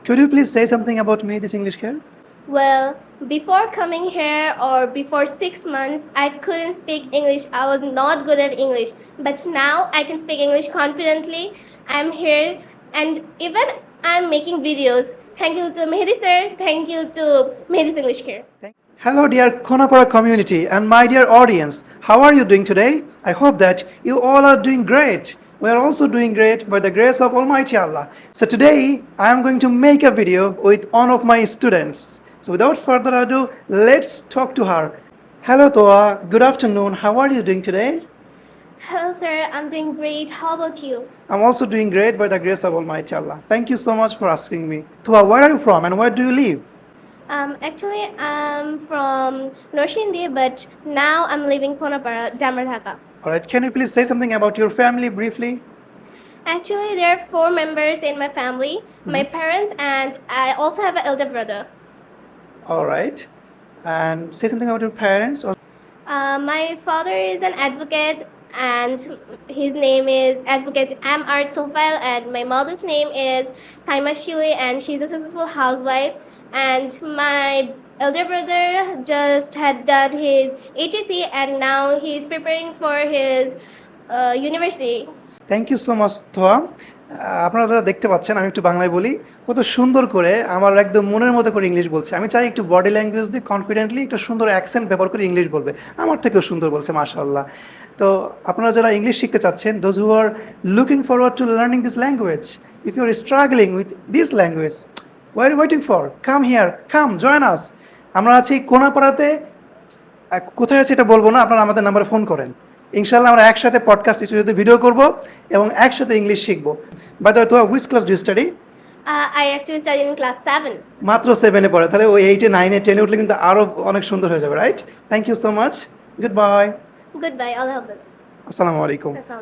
Could you please say something about me, this English care? Well, before coming here or before 6 months, I couldn't speak English. I was not good at English. But now I can speak English confidently. I'm here and even I'm making videos. Thank you to Mehdi sir. Thank you to Mehdi's English Care. Hello, dear Konapara community and my dear audience. How are you doing today? I hope that you all are doing great. We are also doing great by the grace of Almighty Allah. So today I am going to make a video with one of my students. So without further ado, let's talk to her. Hello Toa, good afternoon. How are you doing today? Hello sir, I'm doing great. How about you? I'm also doing great by the grace of Almighty Allah. Thank you so much for asking me. Toa, where are you from and where do you live? Actually, I'm from North India, but now I'm living Konapara, Damar Dhaka. Alright, can you please say something about your family briefly? Actually, there are 4 members in my family, my parents, and I also have an elder brother. Alright. And say something about your parents or My father is an advocate, and his name is Advocate M.R. Tofail, and my mother's name is Taima Shili, and she's a successful housewife. And my elder brother just had done his HSC, and now he's preparing for his university. Thank you so much Toya. আপনারা যারা দেখতে পাচ্ছেন আমি একটু বাংলায় বলি, কত সুন্দর করে আমার একদম মনের মতো করে ইংলিশ বলছে। আমি চাই একটু বডি ল্যাঙ্গুয়েজ দিয়ে কনফিডেন্টলি একটু সুন্দর অ্যাকসেন্ট ব্যবহার করে ইংলিশ বলবে, আমার থেকেও সুন্দর বলছে মাশাআল্লাহ। তো আপনারা যারা ইংলিশ শিখতে চাচ্ছেন, those who are looking forward to learning this language, if you are struggling with this language, why are waiting for, come here, come join us. আমরা আছি কোনাপাড়াতে, কোথায় আছে এটা বলবো না, আপনারা আমাদের নাম্বারে ফোন করেন। ইনশাল্লাহ আমরা একসাথে পডকাস্ট ইস্যুতে ভিডিও করব এবং একসাথে ইংলিশ শিখবো। বাই দ্য ওয়ে, তো which class do you study? I actually study in class 7. মাত্র 7-এ পড়ে, তাহলে ওই 8-এ 9-এ 10-এ উঠলে কিন্তু আরও অনেক সুন্দর হয়ে যাবে, right? Thank you so much, goodbye, Goodbye, Allah Hafiz. আসসালামু আলাইকুম। Assalamu